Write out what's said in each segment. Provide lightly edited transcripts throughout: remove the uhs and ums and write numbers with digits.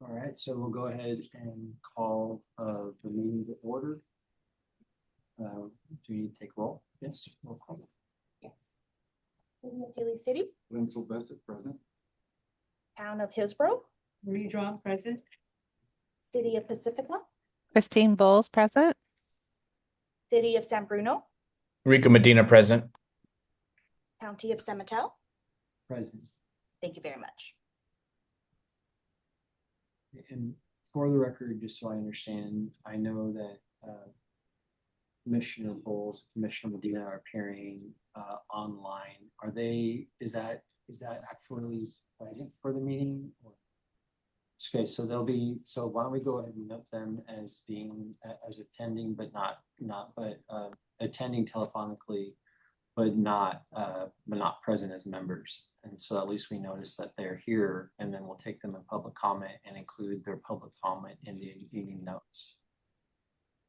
All right, so we'll go ahead and call the meeting to order. Do we need to take roll? Yes, roll call. Yes. City of Daly City. Glenn Sylvester, present. Town of Hillsborough. Marie Drum, present. City of Pacifica. Christine Bowles, present. City of San Bruno. Rico Medina, present. County of San Mateo. Present. Thank you very much. And for the record, just so I understand, I know that Commissioner Bowles, Commissioner Medina are appearing online. Are they? Is that actually present for the meeting? Okay, so they'll be. So why don't we go ahead and note them as being as attending, but attending telephonically, but not present as members. And so at least we notice that they're here, and then we'll take them in public comment and include their public comment in the meeting notes.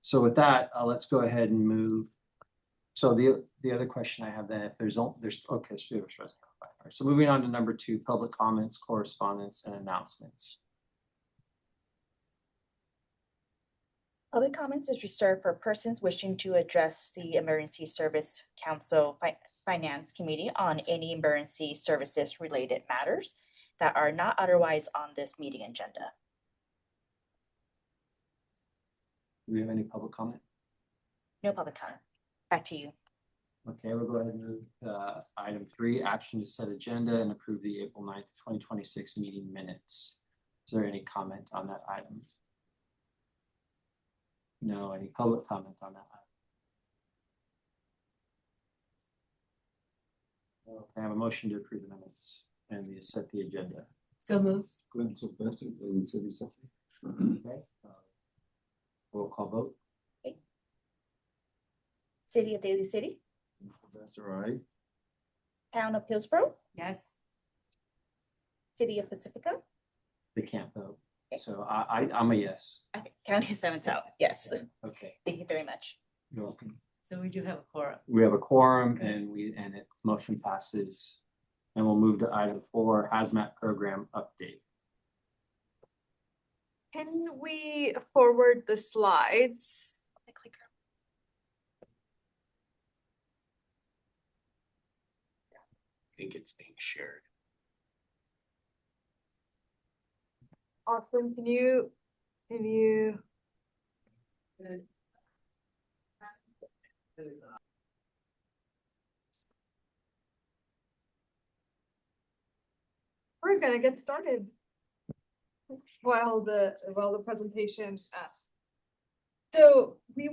So with that, let's go ahead and move. So the other question I have then, if there's okay, so so moving on to number 2, public comments, correspondence, and announcements. Public comments is reserved for persons wishing to address the Emergency Service Council Finance Committee on any emergency services related matters that are not otherwise on this meeting agenda. Do we have any public comment? No public comment. Back to you. Okay, we'll go ahead and move item 3, action to set agenda and approve the April 9th, 2026 meeting minutes. Is there any comment on that item? No, any public comment on that item? Okay, I have a motion to approve the minutes and we set the agenda. So moved. Glenn Sylvester, Daly City Secretary. Okay. Roll call vote. Okay. City of Daly City. Sylvester, aye. Town of Hillsborough. Yes. City of Pacifica. They can't vote. Okay. So I'm a yes. Okay. County of San Mateo. Yes. Okay. Thank you very much. You're welcome. So we do have a quorum. We have a quorum and it motion passes. And we'll move to item 4, hazmat program update. Can we forward the slides? The clicker. I think it's being shared. Austin, can you? We're gonna get started while the presentation. So we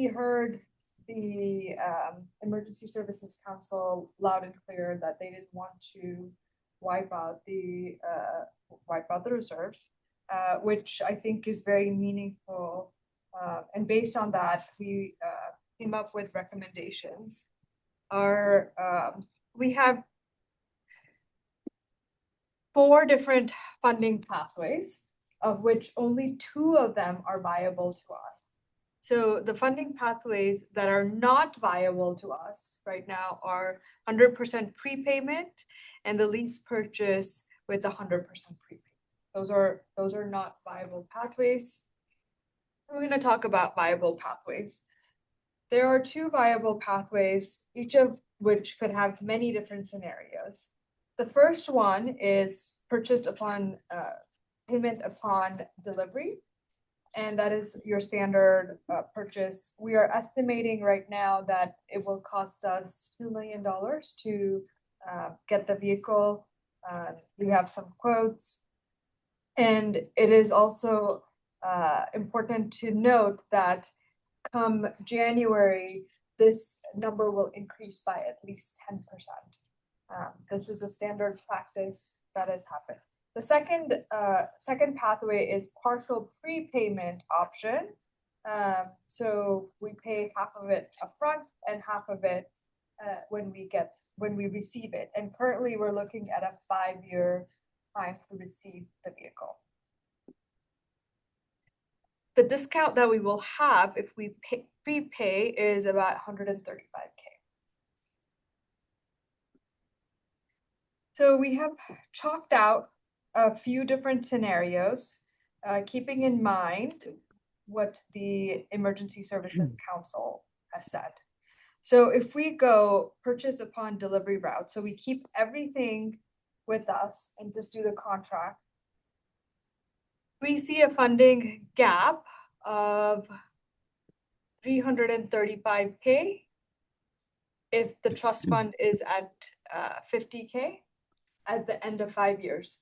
heard the Emergency Services Council loud and clear that they didn't want to wipe out the reserves, which I think is very meaningful. And based on that, we came up with recommendations. We have 4 different funding pathways, of which only 2 of them are viable to us. So the funding pathways that are not viable to us right now are 100% prepayment and the lease purchase with 100% prepayment. Those are not viable pathways. We're going to talk about viable pathways. There are 2 viable pathways, each of which could have many different scenarios. The first one is purchased upon payment upon delivery, and that is your standard purchase. We are estimating right now that it will cost us $2 million to get the vehicle. We have some quotes, and it is also important to note that come January, this number will increase by at least 10%. This is a standard practice that has happened. The second pathway is partial prepayment option. So we pay half of it upfront and half of it when we receive it. And currently we're looking at a 5-year time to receive the vehicle. The discount that we will have if we prepay is about $135K. So we have chalked out a few different scenarios, keeping in mind what the Emergency Services Council has said. So if we go purchase upon delivery route, so we keep everything with us and just do the contract, we see a funding gap of 335K if the trust fund is at 50K at the end of 5 years.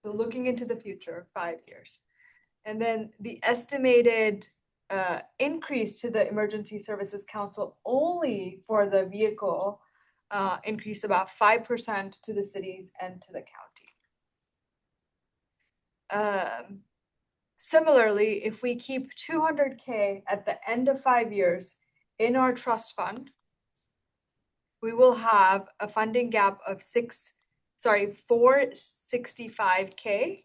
So looking into the future, 5 years. And then the estimated increase to the Emergency Services Council only for the vehicle increased about 5% to the cities and to the county. Similarly, if we keep 200K at the end of 5 years in our trust fund, we will have a funding gap of 465K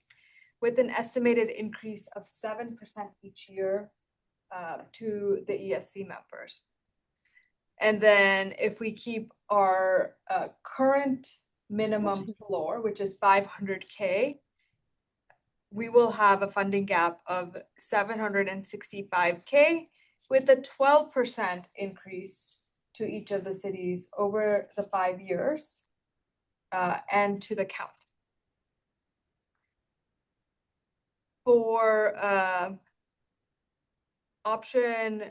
with an estimated increase of 7% each year to the ESC members. And then if we keep our current minimum floor, which is 500K, we will have a funding gap of 765K with a 12% increase to each of the cities over the 5 years and to the county. For option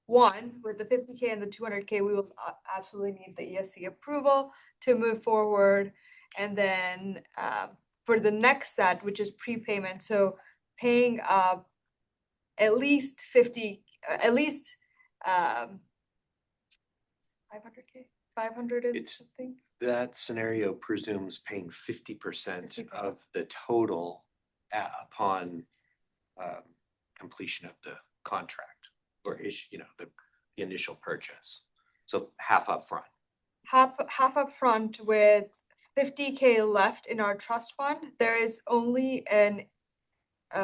1, with the 50K and the 200K, we will absolutely need the ESC approval to move forward. And then for the next set, which is prepayment, so paying at least 500K, 500 and It's- something. That scenario presumes paying 50% of the total upon completion of the contract or issue, the initial purchase. So half upfront. Half upfront with 50K left in our trust fund. There is only a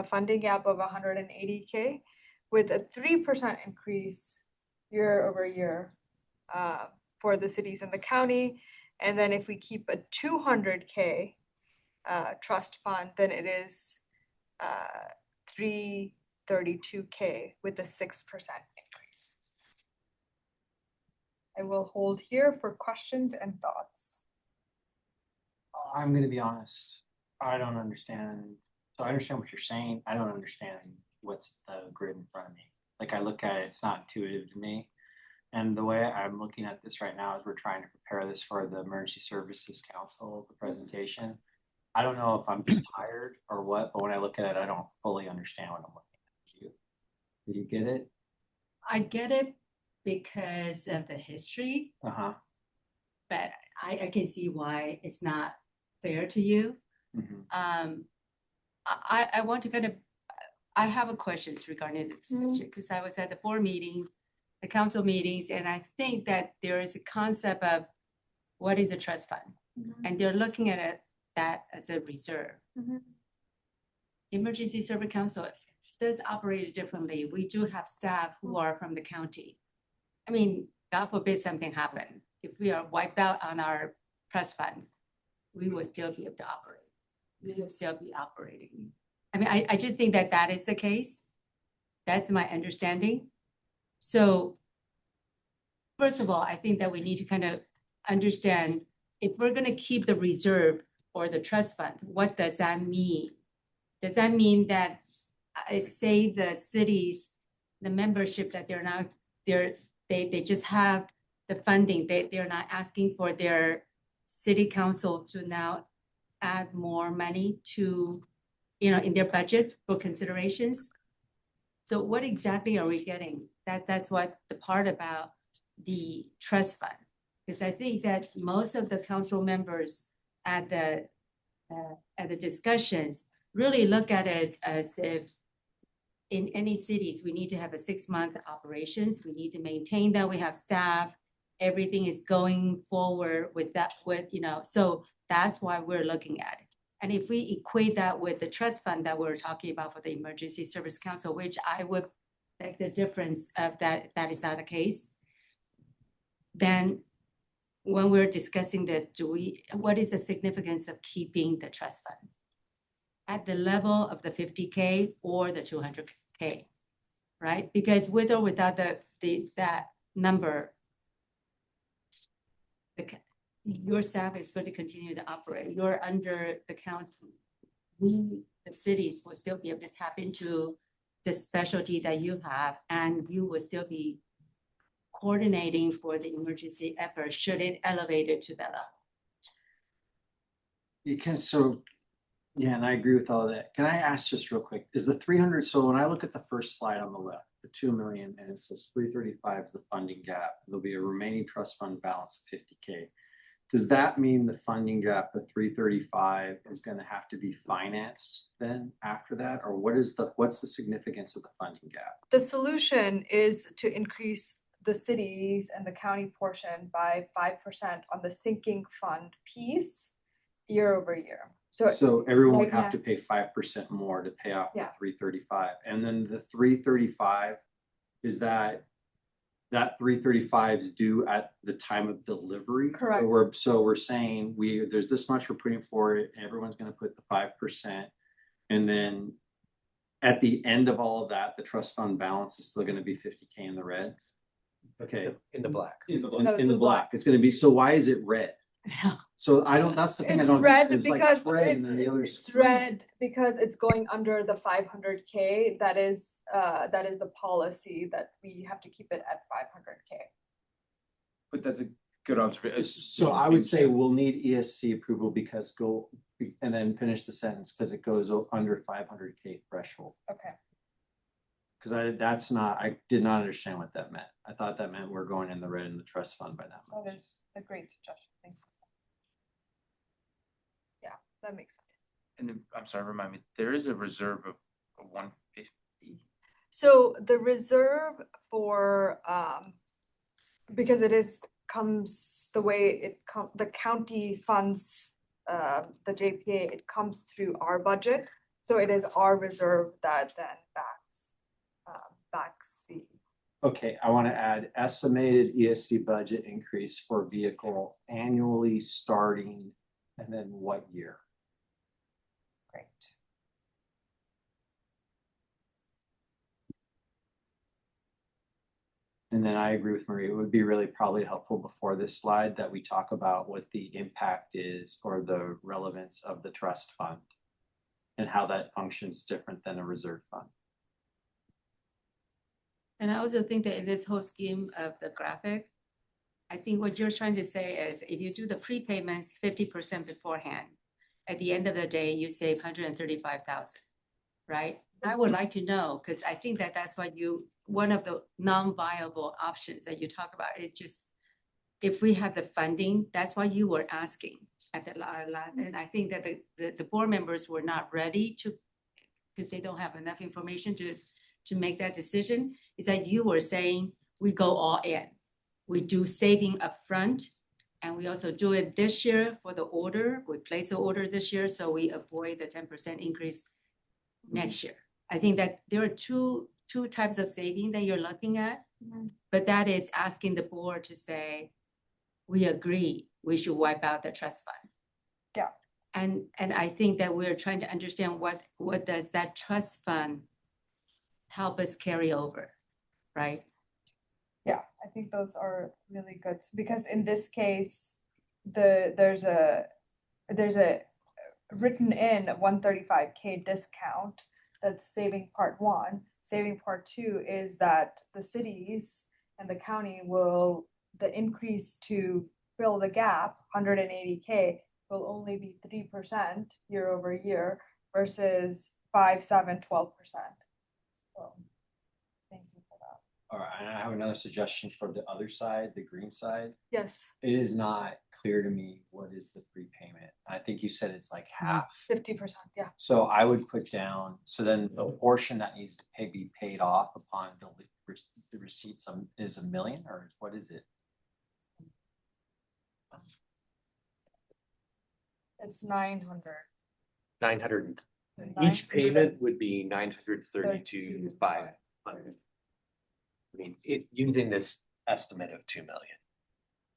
funding gap of 180K with a 3% increase year over year for the cities and the county. And then if we keep a 200K trust fund, then it is 332K with a 6% increase. I will hold here for questions and thoughts. I'm gonna be honest, I don't understand. So I understand what you're saying. I don't understand what's the grid in front of me. Like I look at it, it's not intuitive to me. And the way I'm looking at this right now is we're trying to prepare this for the Emergency Services Council, the presentation. I don't know if I'm just tired or what, but when I look at it, I don't fully understand what I'm looking at. Did you get it? I get it because of the history, Uh-huh. but I can see why it's not fair to you. Mhm. I want to I have a questions regarding this because I was at the board meeting, the council meetings, and I think that there is a concept of what is a trust fund, and they're looking at that as a reserve. Emergency Service Council does operate differently. We do have staff who are from the county. I mean, God forbid something happen. If we are wiped out on our trust funds, we will still be able to operate. We will still be operating. I mean, I just think that that is the case. That's my understanding. So first of all, I think that we need to kind of understand if we're going to keep the reserve or the trust fund, what does that mean? Does that mean that say the cities, the membership that they're not, they just have the funding, they're not asking for their city council to now add more money to, in their budget for considerations? So what exactly are we getting? That's what the part about the trust fund. Because I think that most of the council members at the discussions really look at it as if in any cities, we need to have a 6-month operations. We need to maintain that we have staff. Everything is going forward with that, so that's why we're looking at it. And if we equate that with the trust fund that we're talking about for the Emergency Service Council, which I would like the difference of that is not the case, then when we're discussing this, what is the significance of keeping the trust fund at the level of the 50K or the 200K, right? Because with or without that number, your staff is going to continue to operate. You're under the county. We, the cities, will still be able to tap into the specialty that you have, and you will still be coordinating for the emergency effort should it elevate it to that level. You can, so, yeah, and I agree with all of that. Can I ask just real quick, is the 300, so when I look at the first slide on the left, the 2 million, and it says 335 is the funding gap, there'll be a remaining trust fund balance of 50K. Does that mean the funding gap, the 335, is gonna have to be financed then after that? Or what's the significance of the funding gap? The solution is to increase the cities and the county portion by 5% on the sinking fund piece year over year. So everyone would right have to pay 5% more to pay off the Yeah. 335. And then the 335, is that 335 is due at the time of delivery? Correct. So we're saying there's this much we're putting for it, and everyone's gonna put the 5%. And then at the end of all of that, the trust fund balance is still gonna be 50K in the red? Okay. In the black. In the black, it's gonna be, so why is it red? So that's the thing I It's don't. red it's like because gray and then the other's it's green. red because it's going under the 500K. That is the policy that we have to keep it at 500K. But that's a good observation. So I would say we'll need ESC approval because and then finish the sentence because it goes under 500K threshold. Okay. Because I did not understand what that meant. I thought that meant we're going in the red in the trust fund by that much. That is a great suggestion. Thank you. Yeah, that makes sense. And then, I'm sorry, remind me, there is a reserve of 150. So the reserve for because comes the way the county funds the JPA, it comes through our budget. So it is our reserve that then backs the. Okay, I want to add estimated ESC budget increase for vehicle annually starting, and then what year? Great. And then I agree with Marie, it would be really probably helpful before this slide that we talk about what the impact is or the relevance of the trust fund and how that functions different than a reserve fund. And I also think that in this whole scheme of the graphic, I think what you're trying to say is if you do the prepayments 50% beforehand, at the end of the day, you save 135,000, right? I would like to know, because I think that's what one of the non-viable options that you talk about is just, if we have the funding, that's what you were asking at the last, and I think that the board members were not ready to, because they don't have enough information to make that decision, is that you were saying, we go all in. We do saving upfront, and we also do it this year for the order. We place the order this year, so we avoid the 10% increase next year. I think that there are two types of saving that you're looking at, but that is asking the board to say, we agree we should wipe out the trust fund. Yeah. And I think that we're trying to understand what does that trust fund help us carry over, right? Yeah, I think those are really good because in this case, there's a written in 135K discount that's saving part one. Saving part two is that the cities and the county the increase to fill the gap, 180K, will only be 3% year over year versus 5, 7, 12%. So thank you for that. All right, and I have another suggestion for the other side, the green side. Yes, It is not clear to me what is the prepayment. I think you said it's like half. 50%, yeah. So I would put down, so then the portion that needs to be paid off upon the receipts is $1 million, or what is it? It's 900. 900. Nine Each payment would be 932,500. I mean, using this estimate of 2 million.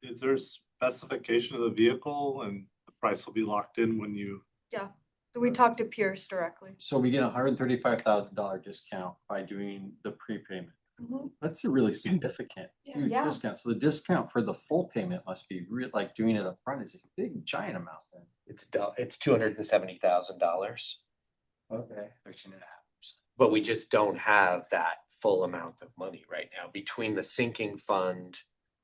Is there specification of the vehicle and the price will be locked in when you? So we talked to Pierce directly. So we get $135,000 discount by doing the prepayment. That's a really significant, huge Yeah. discount. So the discount for the full payment must be real, like doing it up front is a big giant amount then. It's $270,000, Okay. 13.5%. but we just don't have that full amount of money right now between the sinking fund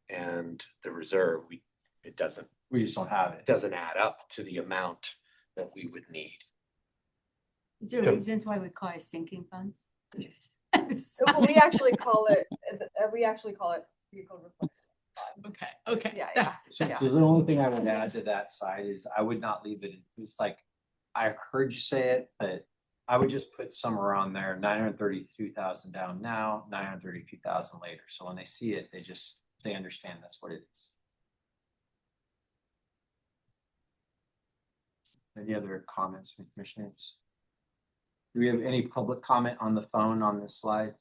and the reserve. It doesn't We just don't have it. add up to the amount that we would need. Is there Yeah. reasons why we call it sinking fund? Well, we actually call it vehicle replacement. Okay. Yeah. So Yeah. the only thing I would add to that side is I would not leave it, it's like, I heard you say it, but I would just put somewhere on there, 932,000 down now, 932,000 later. So when they see it, they understand that's what it is. Any other comments from commissioners? Do we have any public comment on the phone on this slide?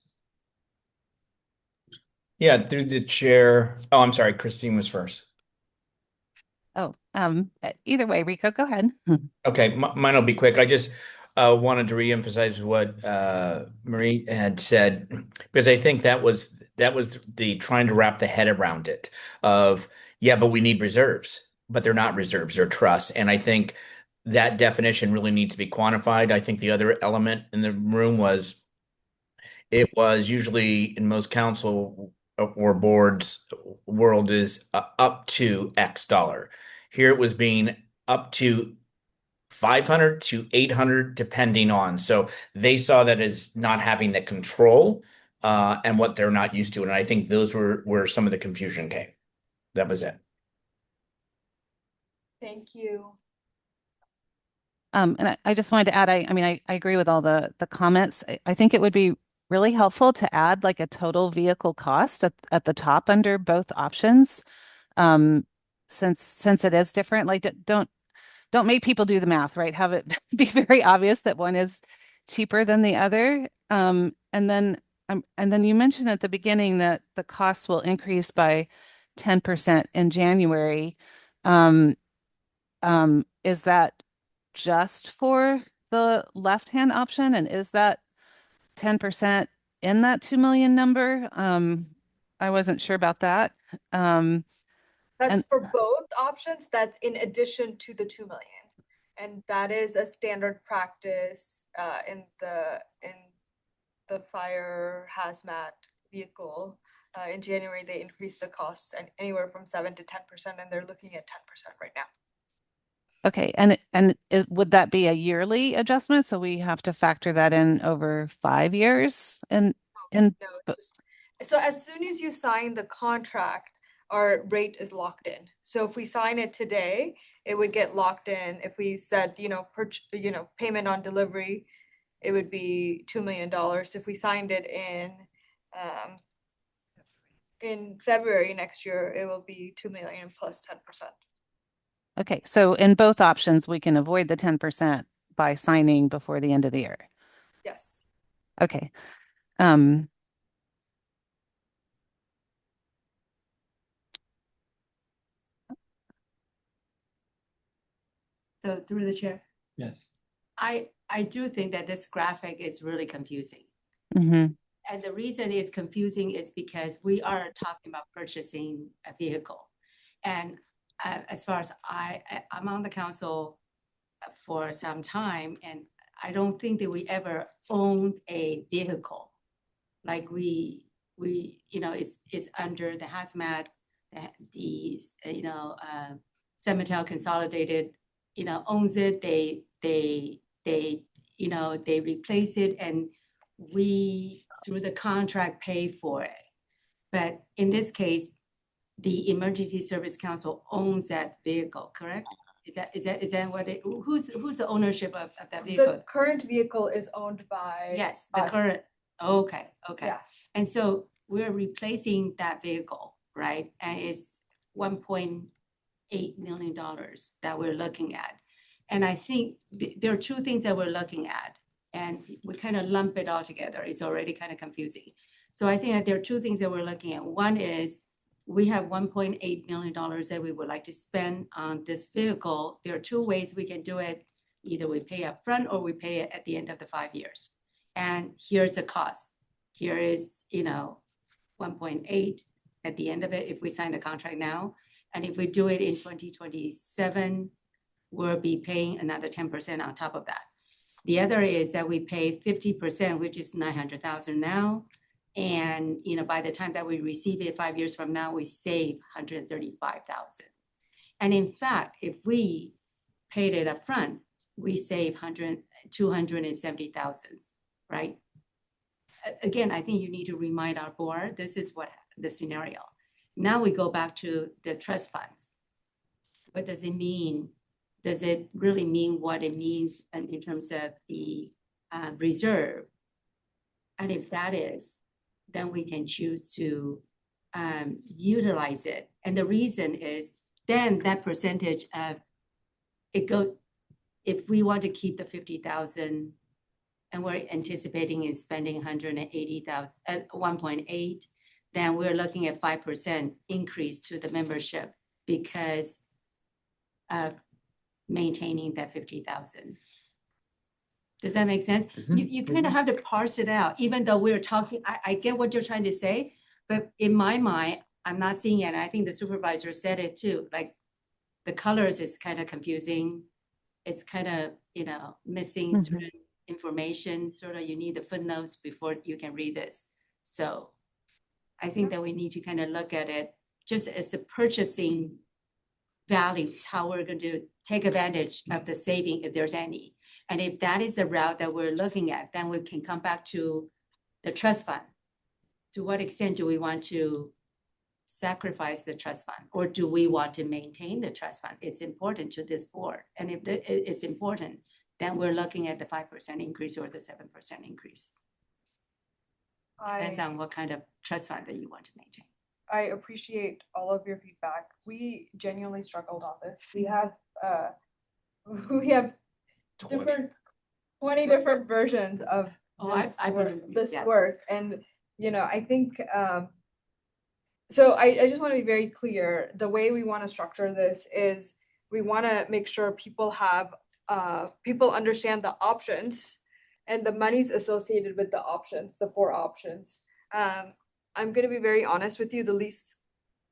Yeah, through the chair. Oh, I'm sorry. Christine was first. Oh, either way, Rico, go ahead. Okay, mine will be quick. I just wanted to reemphasize what Marie had said, because I think that was the trying to wrap the head around it of, yeah, but we need reserves, but they're not reserves, they're trusts. And I think that definition really needs to be quantified. I think the other element in the room was, it was usually in most council or boards world is up to X dollar. Here it was being up to 500 to 800 depending on. So they saw that as not having the control and what they're not used to. And I think those were where some of the confusion came. That was it. Thank you. And I just wanted to add, I mean, I agree with all the comments. I think it would be really helpful to add like a total vehicle cost at the top under both options. Since it is different, like don't make people do the math, right? Have it be very obvious that one is cheaper than the other. And then you mentioned at the beginning that the cost will increase by 10% in January. Is that just for the left-hand option? And is that 10% in that 2 million number? I wasn't sure about that. That's And- for both options. That's in addition to the 2 million. And that is a standard practice in the fire hazmat vehicle. In January, they increased the costs and anywhere from 7 to 10%, and they're looking at 10% right now. Okay, and would that be a yearly adjustment? So we have to factor that in over 5 years? And No, it's just, so as soon as you sign the contract, our rate is locked in. So if we sign it today, it would get locked in. If we said, payment on delivery, it would be $2 million. If we signed it in February next year, it will be 2 million plus 10%. okay, so in both options, we can avoid the 10% by signing before the end of the year. Yes. Okay. So through the chair, Yes. I do think that this graphic is really confusing. Mm-hmm. And the reason it's confusing is because we are talking about purchasing a vehicle. And as far as I'm on the council for some time, and I don't think that we ever owned a vehicle. Like it's under the hazmat, the Mateo Consolidated, owns it. They replace it, and we through the contract pay for it. But in this case, the Emergency Service Council owns that vehicle, correct? Is that what it, who's the ownership of that vehicle? The current vehicle is owned by. Yes, the us. current, okay. Yes. And so we're replacing that vehicle, right? And it's $1.8 million that we're looking at. And I think there are two things that we're looking at, and we kind of lump it all together. It's already kind of confusing. So I think that there are two things that we're looking at. One is we have $1.8 million that we would like to spend on this vehicle. There are two ways we can do it. Either we pay up front or we pay it at the end of the 5 years. And here's the cost. Here is, 1.8 at the end of it if we sign the contract now. And if we do it in 2027, we'll be paying another 10% on top of that. The other is that we pay 50%, which is 900,000 now. And, by the time that we receive it 5 years from now, we save 135,000. And in fact, if we paid it up front, we save 270,000, right? Again, I think you need to remind our board, this is what the scenario. Now we go back to the trust funds. What does it mean? Does it really mean what it means in terms of the reserve? And if that is, then we can choose to utilize it. And the reason is then that percentage of it if we want to keep the 50,000 and we're anticipating is spending 180,000 at 1.8, then we're looking at 5% increase to the membership because of maintaining that 50,000. Does that make sense? You kind of have to parse it out, even though we're talking, I get what you're trying to say, but in my mind, I'm not seeing it. And I think the supervisor said it too, like the colors is kind of confusing. It's kind of, missing certain information, sort of you need the footnotes before you can read this. So I think that we need to kind of look at it just as a purchasing values, how we're going to take advantage of the saving if there's any. And if that is a route that we're looking at, then we can come back to the trust fund. To what extent do we want to sacrifice the trust fund, or do we want to maintain the trust fund? It's important to this board. And if it's important, then we're looking at the 5% increase or the 7% increase. Depends on what kind of trust fund that you want to maintain. I appreciate all of your feedback. We genuinely struggled on this. We have 20 different versions of this work. And, I think, so I just want to be very clear. The way we want to structure this is we want to make sure people understand the options and the monies associated with the options, the 4 options. I'm going to be very honest with you. The lease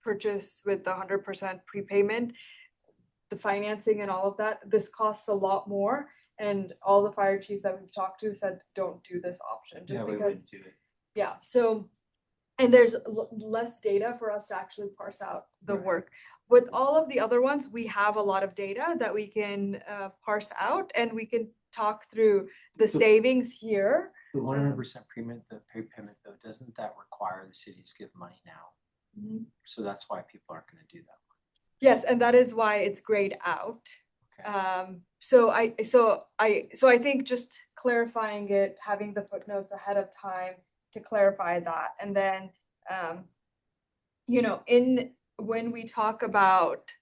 purchase with the 100% prepayment, the financing and all of that, this costs a lot more. And all the fire chiefs that we've talked to said, don't do this option just because. Do it. Yeah. So, and there's less data for us to actually parse out the work. With all of the other ones, we have a lot of data that we can parse out, and we can talk through the savings here. The 100% prepayment though, doesn't that require the cities give money now? So that's why people aren't going to do that. Yes, and that is why it's grayed out. Okay. So I think just clarifying it, having the footnotes ahead of time to clarify that, and then when we talk about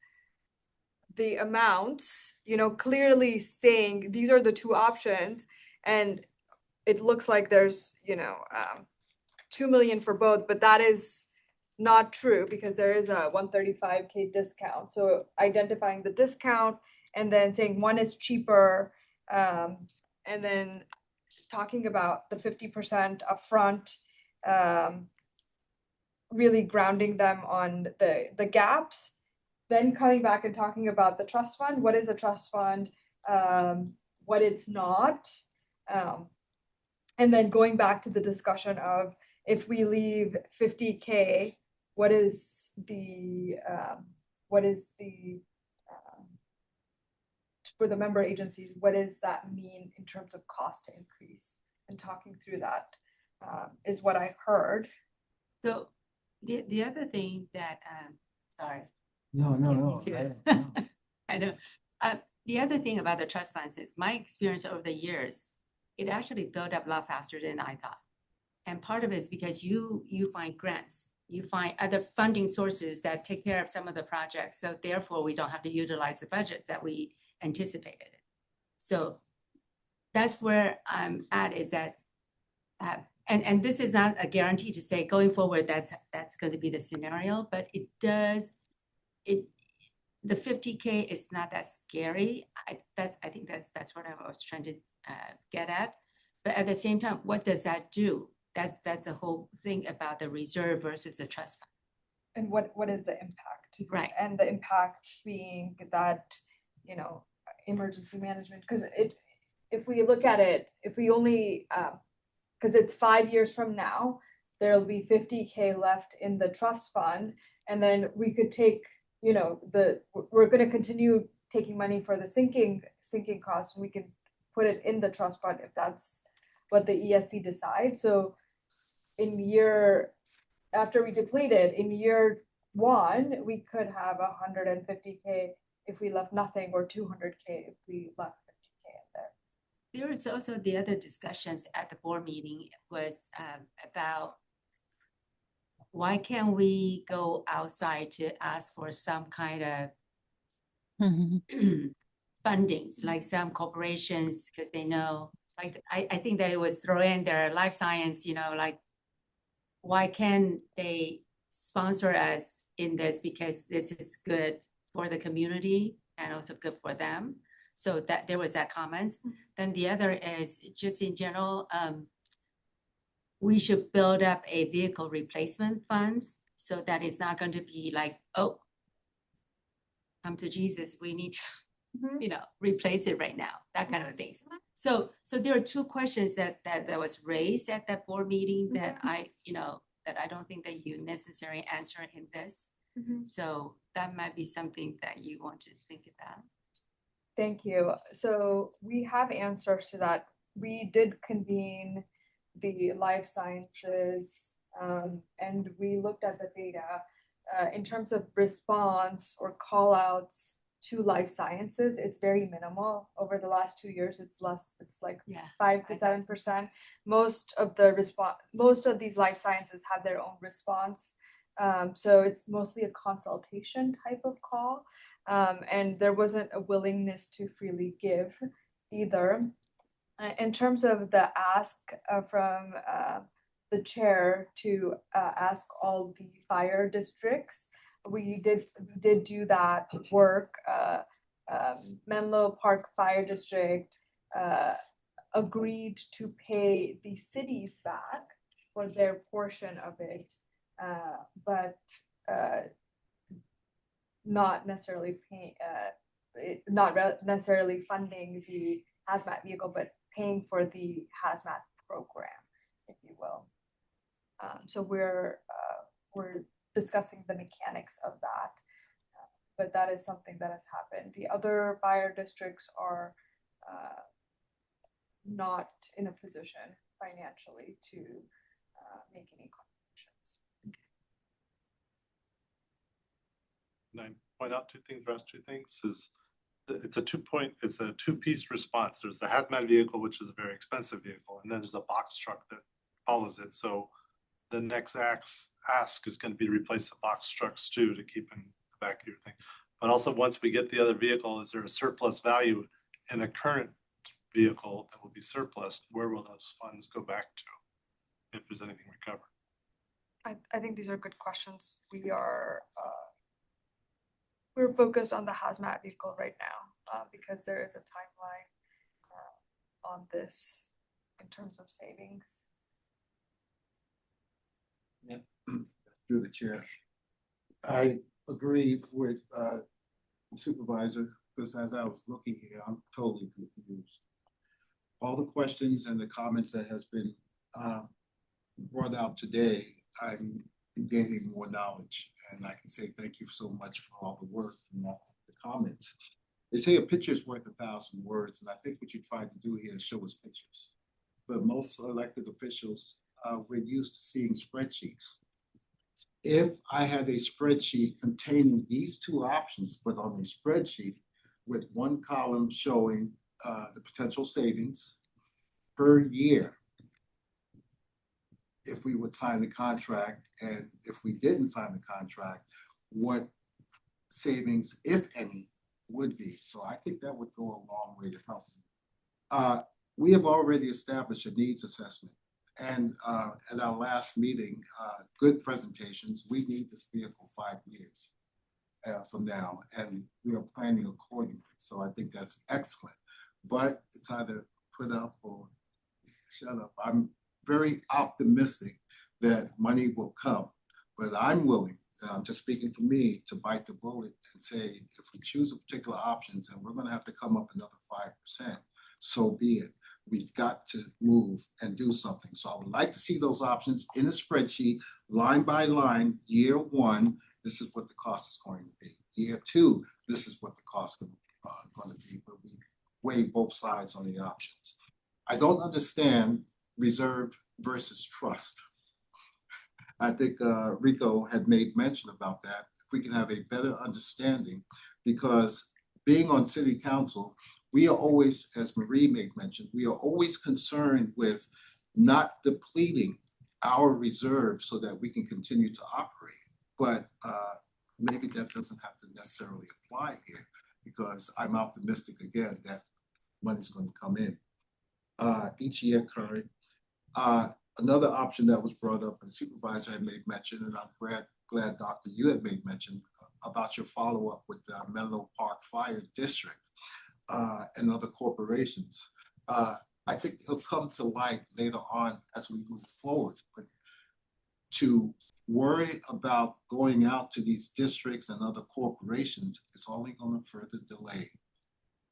the amounts, clearly saying these are the 2 options, and it looks like there's 2 million for both, but that is not true because there is a 135K discount. So identifying the discount and then saying one is cheaper, and then talking about the 50% upfront, really grounding them on the gaps, then coming back and talking about the trust fund. What is a trust fund? What it's not. And then going back to the discussion of if we leave 50K, what is the for the member agencies, what does that mean in terms of cost increase? And talking through that is what I heard. So the other thing that, sorry. No. I know. The other thing about the trust funds, my experience over the years, it actually built up a lot faster than I thought. And part of it is because you find grants, you find other funding sources that take care of some of the projects. So therefore, we don't have to utilize the budgets that we anticipated. So that's where I'm at, is that, And this is not a guarantee to say going forward, that's going to be the scenario, but it does, the 50K is not that scary. I think that's what I was trying to get at. But at the same time, what does that do? That's the whole thing about the reserve versus the trust fund. And what is the impact? Right. And the impact being that, you know, emergency management, because if we look at it, if we only, because it's 5 years from now, there'll be 50K left in the trust fund, and then we could take, you know, we're gonna continue taking money for the sinking costs, and we can put it in the trust fund if that's what the ESC decides. So after we deplete it, in year one, we could have 150K if we left nothing, or 200K if we left 50K in there. There is also the other discussions at the board meeting was about why can't we go outside to ask for some kind of fundings, like some corporations, because they know, like, I think they was throw in their life science, you know, like, why can't they sponsor us in this? Because this is good for the community and also good for them. So that there was that comments. Then the other is just in general, we should build up a vehicle replacement funds so that it's not going to be like, oh, come to Jesus, we need to, you know, replace it right now, that kind of things. So there are two questions that was raised at that board meeting that I don't think that you necessarily answer in this. So that might be something that you want to think about. Thank you. So we have answers to that. We did convene the life sciences, and we looked at the data in terms of response or call outs to life sciences. It's very minimal. Over the last 2 years, it's less. It's like 5 to 7%. Most of these life sciences have their own response. So it's mostly a consultation type of call. And there wasn't a willingness to freely give either. In terms of the ask from the chair to ask all the fire districts, we did do that work. Menlo Park Fire District agreed to pay the cities back for their portion of it, but not necessarily necessarily funding the hazmat vehicle, but paying for the hazmat program, if you will. So we're discussing the mechanics of that, but that is something that has happened. The other fire districts are not in a position financially to make any contributions. And I point out two things is it's a two-piece response. There's the hazmat vehicle, which is a very expensive vehicle, and then there's a box truck that follows it. So the next ask is going to be to replace the box trucks too, to keep in the back of your thing. But also, once we get the other vehicle, is there a surplus value in the current vehicle that will be surplus? Where will those funds go back to, if there's anything recovered? I think these are good questions. We're focused on the hazmat vehicle right now because there is a timeline on this in terms of savings. Through the chair. I agree with Supervisor, because as I was looking here, I'm totally confused. All the questions and the comments that has been brought out today, I'm gaining more knowledge, and I can say thank you so much for all the work and all the comments. They say a picture is worth 1,000 words, and I think what you tried to do here is show us pictures. But most elected officials, we're used to seeing spreadsheets. If I had a spreadsheet containing these two options, but on a spreadsheet with one column showing the potential savings per year, if we would sign the contract, and if we didn't sign the contract, what savings, if any, would be. So I think that would go a long way to help. We have already established a needs assessment, And at our last meeting, good presentations, we need this vehicle 5 years from now, and we are planning accordingly. So I think that's excellent. But it's either put up or shut up. I'm very optimistic that money will come, but I'm willing, just speaking for me, to bite the bullet and say, if we choose a particular options and we're going to have to come up another 5%, so be it. We've got to move and do something. So I would like to see those options in a spreadsheet, line by line. Year 1, this is what the cost is going to be. Year 2, this is what the cost is going to be. But we weigh both sides on the options. I don't understand reserve versus trust. I think Rico had made mention about that. If we can have a better understanding, because being on city council, we are always, as Marie made mention, we are always concerned with not depleting our reserves so that we can continue to operate. But maybe that doesn't have to necessarily apply here, because I'm optimistic again that money's going to come in each year current. Another option that was brought up, and the supervisor had made mention, and I'm glad Doctor, you had made mention about your follow-up with the Menlo Park Fire District and other corporations. I think it'll come to light later on as we move forward, but to worry about going out to these districts and other corporations is only going to further delay.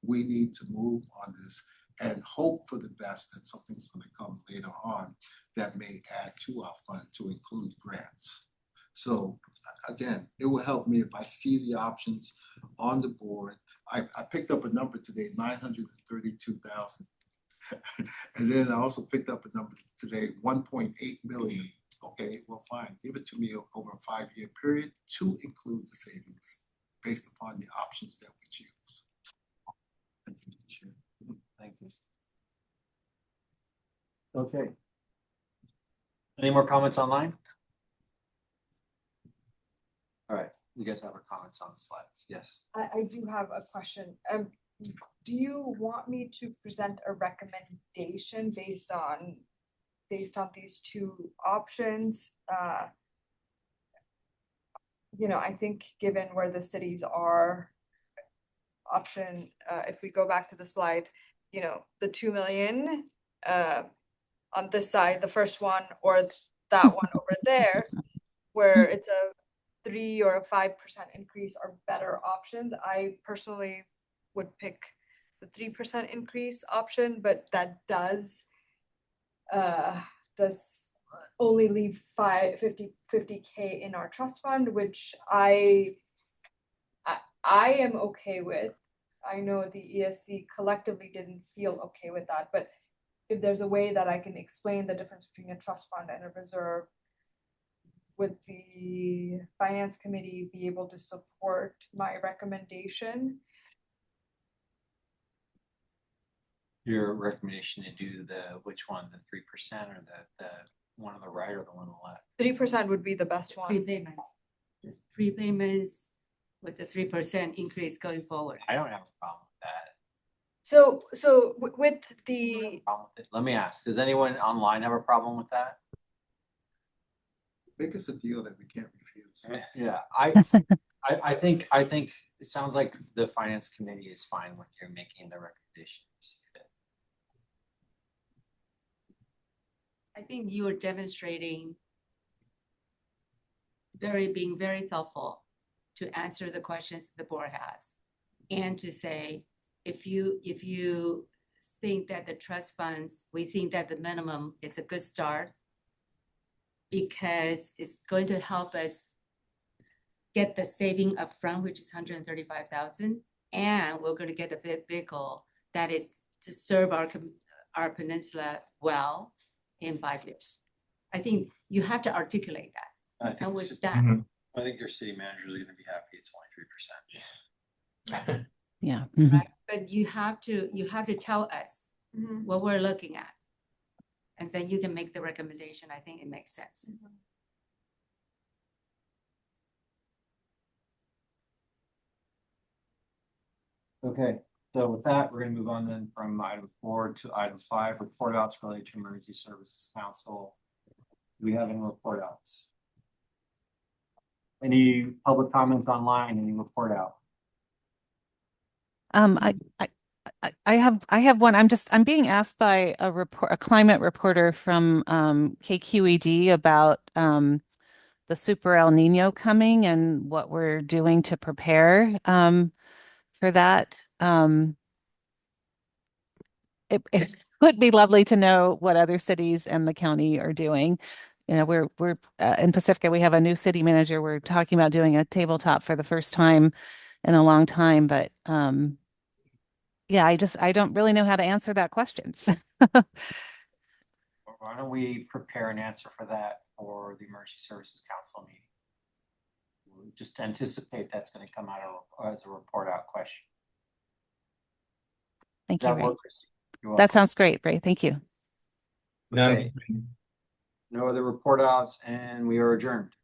We need to move on this and hope for the best that something's going to come later on that may add to our fund to include grants. So again, it will help me if I see the options on the board. I picked up a number today, 932,000. And then I also picked up a number today, 1.8 million. Okay, well, fine, give it to me over a 5-year period to include the savings based upon the options that we choose. Thank you, Mr. Chair. Thank you. Okay. Any more comments online? All right, you guys have our comments on the slides. Yes. I do have a question. Do you want me to present a recommendation based on these two options? You know, I think given where the cities are, option, if we go back to the slide, you know, the 2 million on this side, the first one, or that one over there, where it's a 3 or a 5% increase are better options. I personally would pick the 3% increase option, but that does only leave 50K in our trust fund, which I am okay with. I know the ESC collectively didn't feel okay with that, but if there's a way that I can explain the difference between a trust fund and a reserve, would the finance committee be able to support my recommendation? Your recommendation to do which one, the 3% or the one on the right or the one on the left? 3% would be the best one. Prepayments with the 3% increase going forward. I don't have a problem with that. So with I don't have the a problem with it. Let me ask, does anyone online have a problem with that? Make us a deal that we can't refuse. Yeah, I think it sounds like the finance committee is fine with you making the recommendation. I think you are demonstrating being very thoughtful to answer the questions the board has, and to say, if you think that the trust funds, we think that the minimum is a good start because it's going to help us get the saving upfront, which is 135,000, and we're going to get a vehicle that is to serve our peninsula well in 5 years. I think you have to articulate that. I think And with it's- that, Mhm. I think your city manager is going to be happy. It's only 3%. Yeah. right? But you have to tell us Mhm. what we're looking at, and then you can make the recommendation. I think it makes sense. Okay, So with that, we're gonna move on then from item 4 to item 5, report outs related to Emergency Services Council. Do we have any report outs? Any public comments online, any report out? I have one. I'm being asked by a climate reporter from KQED about the Super El Nino coming and what we're doing to prepare for that. It would be lovely to know what other cities and the county are doing. You know, we're in Pacifica, we have a new city manager. We're talking about doing a tabletop for the first time in a long time, but yeah, I don't really know how to answer that question. Why don't we prepare an answer for that for the Emergency Services Council meeting? We'll just anticipate that's going to come out as a report out question. Thank Does you, that Ray. work, Christy? You're That welcome. sounds great, Ray. Thank you. Okay. No other report outs, and we are adjourned.